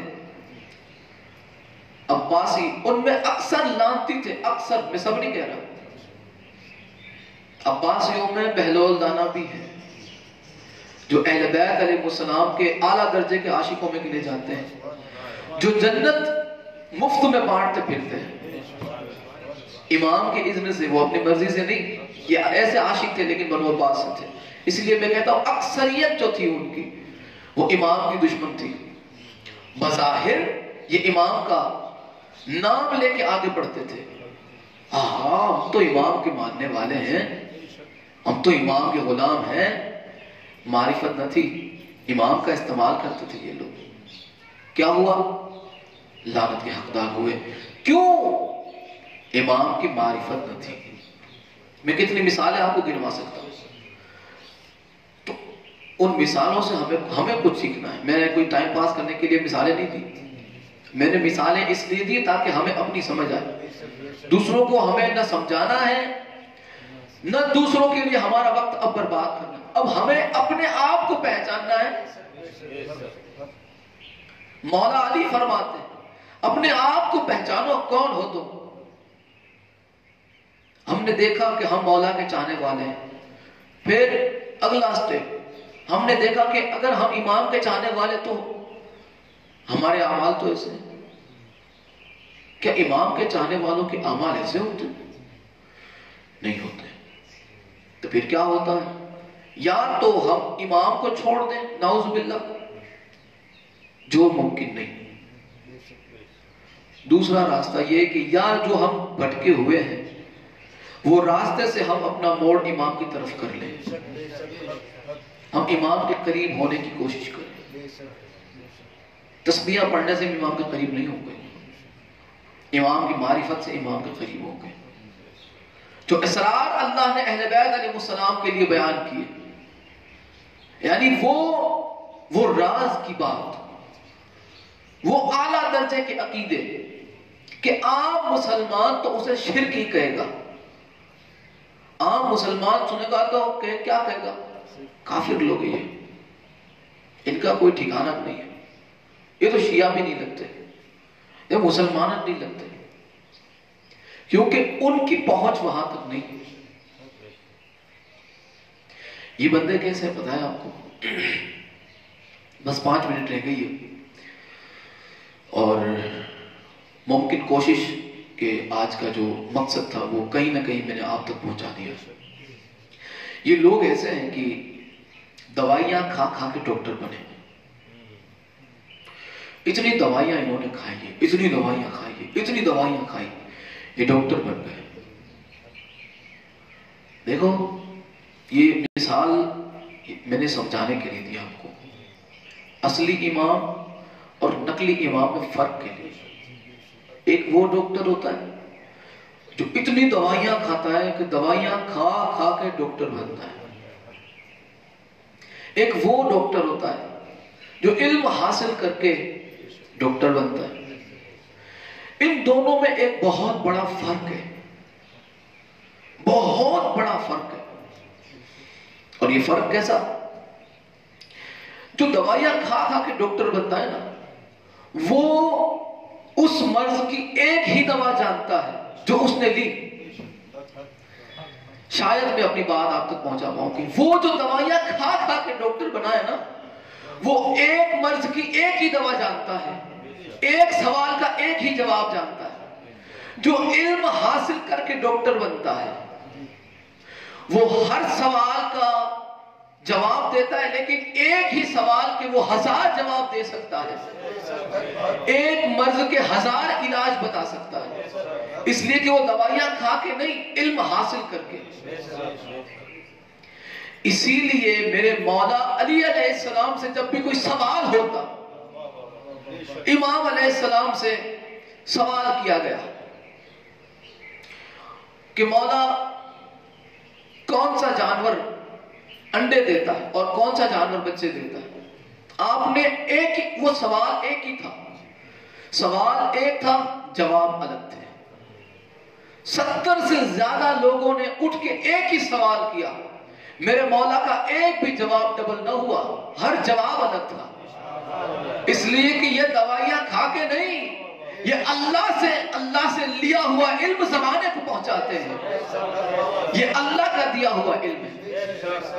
عباسی، ان میں اکثر لانتی تھے، اکثر، میں سب نہیں کہہ رہا، عباسیوں میں بہلول دانا بھی ہے، جو اہل بیت علیہ السلام کے اعلیٰ درجے کے عاشقوں میں گنے جاتے ہیں، جو جنت مفت میں بانٹتے پھرتے ہیں امام کے اذن سے، وہ اپنی مرضی سے نہیں۔ یہ ایسے عاشق تھے لیکن بنو عباس سے تھے، اس لیے میں کہتا ہوں اکثریت جو تھی ان کی، وہ امام کی دشمن تھی۔ بظاہر یہ امام کا نام لے کے آگے بڑھتے تھے، ہاں ہم تو امام کے ماننے والے ہیں، ہم تو امام کے غلام ہیں۔ معرفت نہ تھی، امام کا استعمال کرتے تھے یہ لوگ۔ کیا ہوا؟ لعنت کے حقدار ہوئے۔ کیوں؟ امام کی معرفت نہ تھی۔ میں کتنی مثالیں آپ کو گنوا سکتا ہوں، تو ان مثالوں سے ہمیں کچھ سیکھنا ہے۔ میں نے کوئی ٹائم پاس کرنے کے لیے مثالیں نہیں دی، میں نے مثالیں اس لیے دی تاکہ ہمیں اپنی سمجھ آئے. دوسروں کو ہمیں نہ سمجھانا ہے نہ دوسروں کے لیے ہمارا وقت اب برباد کرنا. اب ہمیں اپنے آپ کو پہچاننا ہے. مولا علی فرماتے ہیں اپنے آپ کو پہچانو کون ہو تم. ہم نے دیکھا کہ ہم مولا کے چاہنے والے ہیں. پھر اگلا سٹیپ ہم نے دیکھا کہ اگر ہم امام کے چاہنے والے تو ہمارے اعمال تو ایسے ہیں. کیا امام کے چاہنے والوں کے اعمال ایسے ہوتے نہیں ہوتے؟ تو پھر کیا ہوتا ہے؟ یا تو ہم امام کو چھوڑ دیں نعوذ باللہ، جو ممکن نہیں. دوسرا راستہ یہ کہ یا جو ہم بھٹکے ہوئے ہیں وہ راستے سے ہم اپنا موڑ امام کی طرف کر لیں. ہم امام کے قریب ہونے کی کوشش کریں. تسبیحہ پڑھنے سے امام کے قریب نہیں ہو گئے، امام کی معرفت سے امام کے قریب ہو گئے. جو اسرار اللہ نے اہل بیت علیہ السلام کے لیے بیان کیے، یعنی وہ راز کی بات، وہ اعلیٰ درجے کے عقیدے کہ عام مسلمان تو اسے شرک ہی کہے گا. عام مسلمان سنے گا تو کیا کہے گا؟ کافر لوگ یہ، ان کا کوئی ٹھکانہ نہیں ہے، یہ تو شیعہ بھی نہیں لگتے، یہ مسلمان نہیں لگتے، کیونکہ ان کی پہنچ وہاں تک نہیں. یہ بندے کیسے پتہ ہے آپ کو؟ بس 5 منٹ رہ گئی ہے اور ممکن کوشش کہ آج کا جو مقصد تھا وہ کہیں نہ کہیں میں نے آپ تک پہنچا دیا. یہ لوگ ایسے ہیں کہ دوائیاں کھا کھا کے ڈاکٹر بنے. اتنی دوائیاں انہوں نے کھائی ہیں، اتنی دوائیاں کھائی ہیں، اتنی دوائیاں کھائی، یہ ڈاکٹر بن گئے. دیکھو یہ مثال میں نے سمجھانے کے لیے دی آپ کو، اصلی امام اور نقلی امام میں فرق کے لیے. ایک وہ ڈاکٹر ہوتا ہے جو اتنی دوائیاں کھاتا ہے کہ دوائیاں کھا کھا کے ڈاکٹر بنتا ہے. ایک وہ ڈاکٹر ہوتا ہے جو علم حاصل کر کے ڈاکٹر بنتا ہے. ان دونوں میں ایک بہت بڑا فرق ہے، بہت بڑا فرق ہے. اور یہ فرق کیسا؟ جو دوائیاں کھا کھا کے ڈاکٹر بنتا ہے نا، وہ اس مرض کی ایک ہی دوا جانتا ہے جو اس نے لی. شاید میں اپنی بات آپ تک پہنچا پاؤں کہ وہ جو دوائیاں کھا کھا کے ڈاکٹر بنا ہے نا، وہ ایک مرض کی ایک ہی دوا جانتا ہے، ایک سوال کا ایک ہی جواب جانتا ہے. جو علم حاصل کر کے ڈاکٹر بنتا ہے وہ ہر سوال کا جواب دیتا ہے، لیکن ایک ہی سوال کے وہ 1000 جواب دے سکتا ہے، ایک مرض کے 1000 علاج بتا سکتا ہے. اس لیے کہ وہ دوائیاں کھا کے نہیں، علم حاصل کر کے. اسی لیے میرے مولا علی علیہ السلام سے جب بھی کوئی سوال ہوتا، امام علیہ السلام سے سوال کیا گیا کہ مولا کون سا جانور انڈے دیتا ہے اور کون سا جانور بچے دیتا ہے؟ آپ نے وہ سوال ایک ہی تھا، سوال ایک تھا، جواب الگ تھے. 70 سے زیادہ لوگوں نے اٹھ کے ایک ہی سوال کیا، میرے مولا کا ایک بھی جواب ڈبل نہ ہوا، ہر جواب الگ تھا. اس لیے کہ یہ دوائیاں کھا کے نہیں، یہ اللہ سے لیا ہوا علم زمانے کو پہنچاتے ہیں. یہ اللہ کا دیا ہوا علم ہے.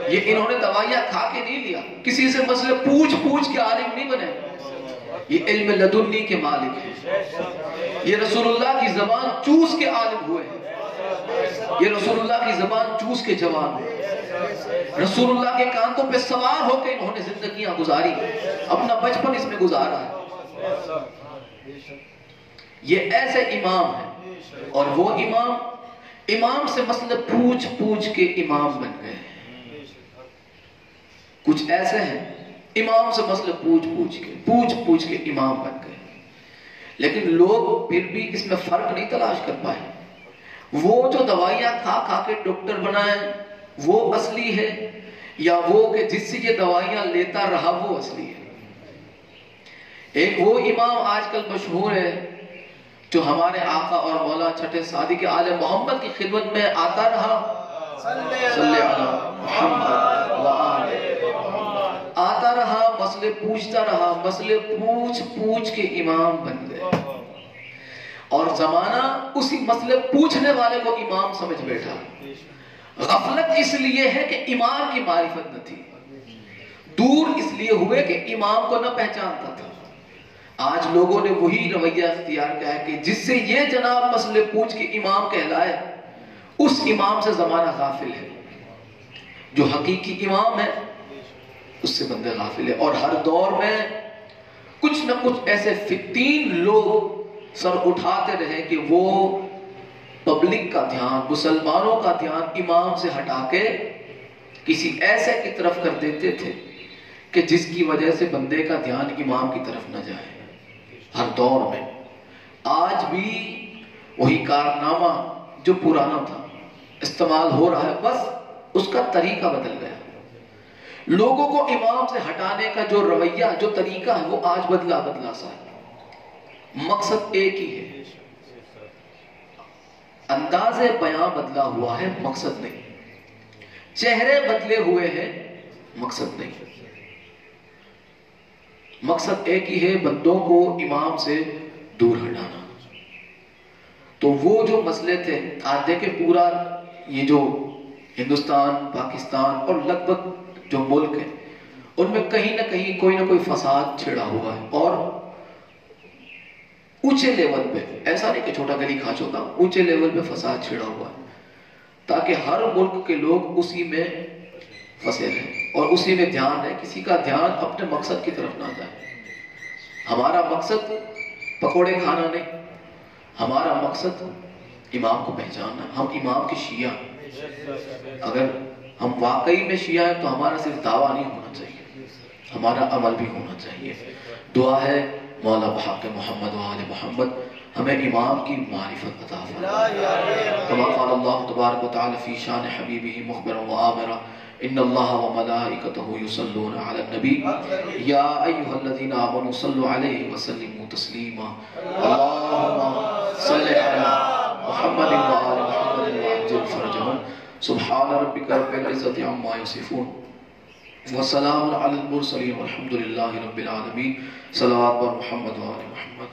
یہ انہوں نے دوائیاں کھا کے نہیں لیا، کسی سے مسئلے پوچھ پوچھ کے عالم نہیں بنے. یہ علم لدنی کے مالک ہیں. یہ رسول اللہ کی زبان چوس کے عالم ہوئے ہیں. یہ رسول اللہ کی زبان چوس کے جوان ہوئے. رسول اللہ کے کاندھوں پہ سوار ہو کے انہوں نے زندگیاں گزاری، اپنا بچپن اس میں گزارا ہے. یہ ایسے امام ہیں، اور وہ امام سے مسئلے پوچھ پوچھ کے امام بن گئے. کچھ ایسے ہیں امام سے مسئلے پوچھ پوچھ کے امام بن گئے. لیکن لوگ پھر بھی اس میں فرق نہیں تلاش کر پائے. وہ جو دوائیاں کھا کھا کے ڈاکٹر بنائے وہ اصلی ہے، یا وہ کہ جس سے یہ دوائیاں لیتا رہا وہ اصلی ہے؟ ایک وہ امام آج کل مشہور ہے جو ہمارے آقا اور مولا چھٹے صادق آل محمد کی خدمت میں آتا رہا، صلی علی محمد وآل محمد، آتا رہا، مسئلے پوچھتا رہا، مسئلے پوچھ کے امام بن گئے، اور زمانہ اسی مسئلے پوچھنے والے کو امام سمجھ بیٹھا۔ غفلت اس لیے ہے کہ امام کی معرفت نہ تھی، دور اس لیے ہوئے کہ امام کو نہ پہچانتا تھا۔ آج لوگوں نے وہی رویہ اختیار کیا ہے کہ جس سے یہ جناب مسئلے پوچھ کے امام کہلائے، اس امام سے زمانہ غافل ہے۔ جو حقیقی امام ہے اس سے بندے غافل ہے، اور ہر دور میں کچھ نہ کچھ ایسے فتین لوگ سر اٹھاتے رہے کہ وہ پبلک کا دھیان، مسلمانوں کا دھیان امام سے ہٹا کے کسی ایسے کی طرف کر دیتے تھے کہ جس کی وجہ سے بندے کا دھیان امام کی طرف نہ جائے۔ ہر دور میں آج بھی وہی کارنامہ جو پرانا تھا استعمال ہو رہا ہے، بس اس کا طریقہ بدل گیا۔ لوگوں کو امام سے ہٹانے کا جو رویہ، جو طریقہ ہے، وہ آج بدلا سا ہے۔ مقصد ایک ہی ہے، انداز بیان بدلا ہوا ہے، مقصد نہیں۔ چہرے بدلے ہوئے ہیں، مقصد نہیں۔ مقصد ایک ہی ہے، بندوں کو امام سے دور ہٹانا۔ تو وہ جو مسئلے تھے، آج دیکھیں پورا یہ جو ہندوستان، پاکستان اور لگ بھگ جو ملک ہیں، ان میں کہیں نہ کہیں کوئی نہ کوئی فساد چھڑا ہوا ہے، اور اونچے لیول پہ، ایسا نہیں کہ چھوٹا گلی کھانچ ہوتا، اونچے لیول پہ فساد چھڑا ہوا ہے، تاکہ ہر ملک کے لوگ اسی میں پھنسے رہیں اور اسی میں دھیان ہے، کسی کا دھیان اپنے مقصد کی طرف نہ جائے۔ ہمارا مقصد پکوڑے کھانا نہیں، ہمارا مقصد امام کو پہچاننا۔ ہم امام کے شیعہ، اگر ہم واقعی میں شیعہ ہیں تو ہمارا صرف دعویٰ نہیں ہونا چاہیے، ہمارا عمل بھی ہونا چاہیے۔ دعا ہے مولا بحق محمد وآل محمد ہمیں امام کی معرفت عطا فرمائے۔ کما قال اللہ تبارک و تعالی فی شان حبیبہ مخبرا و آمرا ان اللہ و ملائکتہ یصلون علی النبی یا ایھا الذین آمنوا صلوا علیہ وسلموا تسلیما اللہم صل علی محمد وآل محمد وعجل فرجهم سبحان ربک رب العزت عما یصفون وسلام علی المرسلین والحمد للہ رب العالمین۔ صلوات بر محمد و آل محمد۔